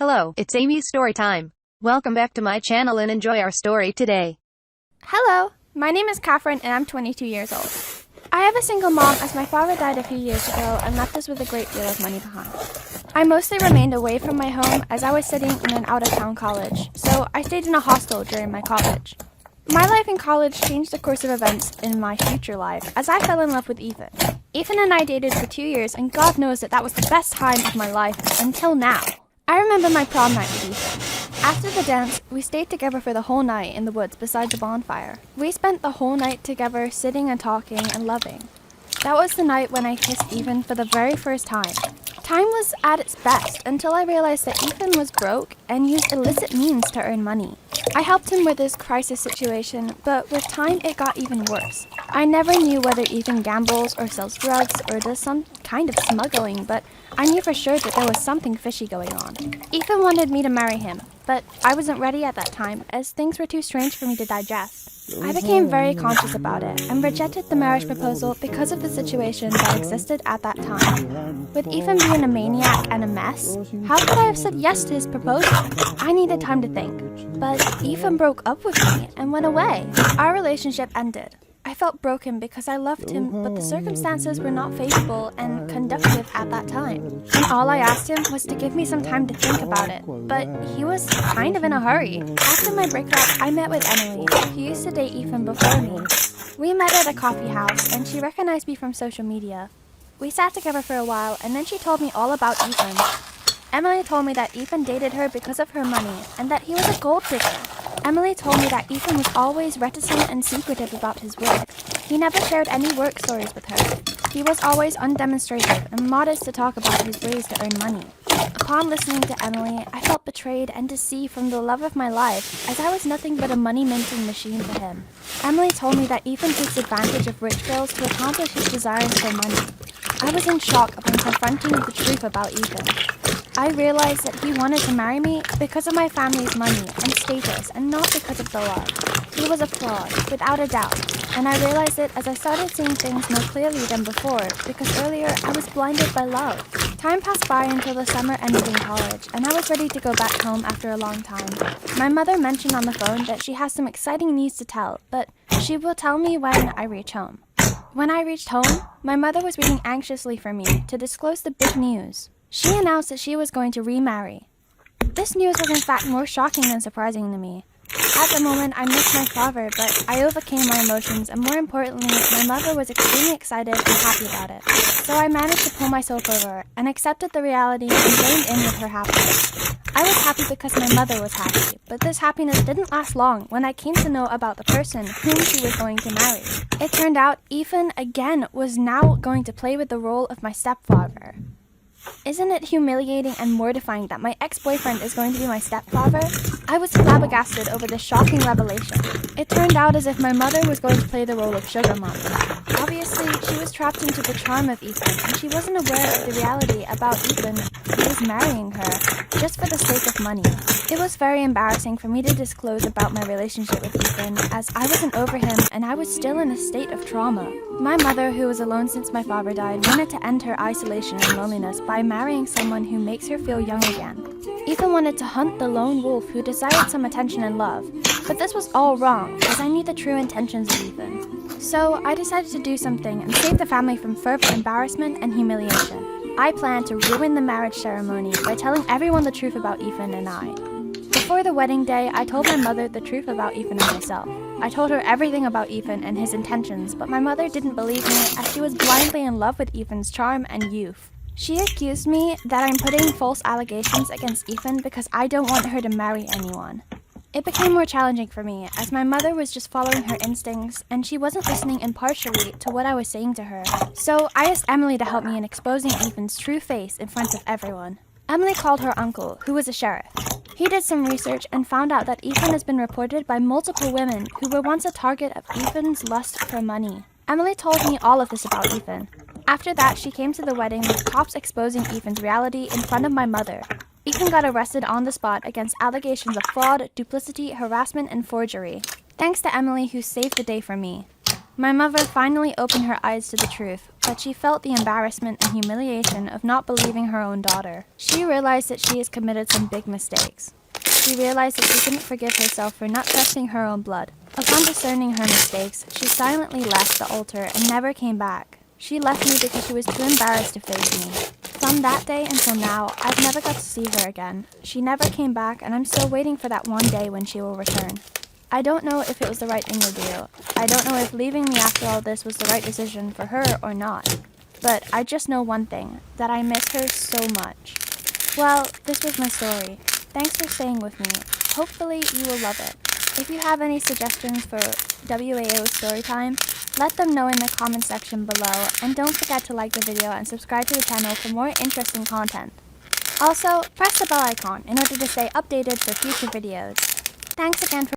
Hello, it's Amy Storytime. Welcome back to my channel and enjoy our story today. Hello, my name is Catherine and I'm 22 years old. I have a single mom as my father died a few years ago and left us with a great deal of money behind. I mostly remained away from my home as I was studying in an out-of-town college, so I stayed in a hostel during my college. My life in college changed the course of events in my future life as I fell in love with Ethan. Ethan and I dated for 2 years and God knows that was the best time of my life until now. I remember my prom night with Ethan. After the dance, we stayed together for the whole night in the woods beside the bonfire. We spent the whole night together sitting and talking and loving. That was the night when I kissed Ethan for the very first time. Time was at its best until I realized that Ethan was broke and used illicit means to earn money. I helped him with his crisis situation, but with time it got even worse. I never knew whether Ethan gambles or sells drugs or does some kind of smuggling, but I knew for sure that there was something fishy going on. Ethan wanted me to marry him, but I wasn't ready at that time as things were too strange for me to digest. I became very conscious about it and rejected the marriage proposal because of the situation that existed at that time. With Ethan being a maniac and a mess, how could I have said yes to his proposal? I needed time to think. But Ethan broke up with me and went away. Our relationship ended. I felt broken because I loved him, but the circumstances were not favorable and conducive at that time. And all I asked him was to give me some time to think about it, but he was kind of in a hurry. After my breakup, I met with Emily, who used to date Ethan before me. We met at a coffee house, and she recognized me from social media. We sat together for a while, and then she told me all about Ethan. Emily told me that Ethan dated her because of her money, and that he was a gold digger. Emily told me that Ethan was always reticent and secretive about his work. He never shared any work stories with her. He was always undemonstrative and modest to talk about his ways to earn money. Upon listening to Emily, I felt betrayed and deceived from the love of my life, as I was nothing but a money-minting machine for him. Emily told me that Ethan takes advantage of rich girls to accomplish his desires for money. I was in shock upon confronting the truth about Ethan. I realized that he wanted to marry me because of my family's money and status and not because of the love. He was a fraud, without a doubt, and I realized it as I started seeing things more clearly than before because earlier I was blinded by love. Time passed by until the summer ended in college and I was ready to go back home after a long time. My mother mentioned on the phone that she has some exciting news to tell, but she will tell me when I reach home. When I reached home, my mother was waiting anxiously for me to disclose the big news. She announced that she was going to remarry. This news was in fact more shocking than surprising to me. At the moment, I missed my father, but I overcame my emotions, and more importantly, my mother was extremely excited and happy about it. So I managed to pull myself over and accepted the reality and joined in with her happiness. I was happy because my mother was happy, but this happiness didn't last long when I came to know about the person whom she was going to marry. It turned out Ethan, again, was now going to play with the role of my stepfather. Isn't it humiliating and mortifying that my ex-boyfriend is going to be my stepfather? I was flabbergasted over this shocking revelation. It turned out as if my mother was going to play the role of sugar mom. Obviously, she was trapped into the charm of Ethan, and she wasn't aware of the reality about Ethan who was marrying her just for the sake of money. It was very embarrassing for me to disclose about my relationship with Ethan, as I wasn't over him and I was still in a state of trauma. My mother, who was alone since my father died, wanted to end her isolation and loneliness by marrying someone who makes her feel young again. Ethan wanted to hunt the lone wolf who desired some attention and love, but this was all wrong, as I knew the true intentions of Ethan. So I decided to do something and save the family from further embarrassment and humiliation. I planned to ruin the marriage ceremony by telling everyone the truth about Ethan and I. Before the wedding day, I told my mother the truth about Ethan and myself. I told her everything about Ethan and his intentions, but my mother didn't believe me as she was blindly in love with Ethan's charm and youth. She accused me that I'm putting false allegations against Ethan because I don't want her to marry anyone. It became more challenging for me as my mother was just following her instincts and she wasn't listening impartially to what I was saying to her. So I asked Emily to help me in exposing Ethan's true face in front of everyone. Emily called her uncle, who was a sheriff. He did some research and found out that Ethan has been reported by multiple women who were once a target of Ethan's lust for money. Emily told me all of this about Ethan. After that, she came to the wedding with cops exposing Ethan's reality in front of my mother. Ethan got arrested on the spot against allegations of fraud, duplicity, harassment, and forgery. Thanks to Emily, who saved the day for me. My mother finally opened her eyes to the truth, but she felt the embarrassment and humiliation of not believing her own daughter. She realized that she has committed some big mistakes. She realized that she couldn't forgive herself for not trusting her own blood. Upon discerning her mistakes, she silently left the altar and never came back. She left me because she was too embarrassed to face me. From that day until now, I've never got to see her again. She never came back, and I'm still waiting for that one day when she will return. I don't know if it was the right thing to do. I don't know if leaving me after all this was the right decision for her or not. But I just know one thing, that I miss her so much. Well, this was my story. Thanks for staying with me. Hopefully you will love it. If you have any suggestions for WAO Storytime, let them know in the comment section below, and don't forget to like the video and subscribe to the channel for more interesting content. Also, press the bell icon in order to stay updated for future videos. Thanks again for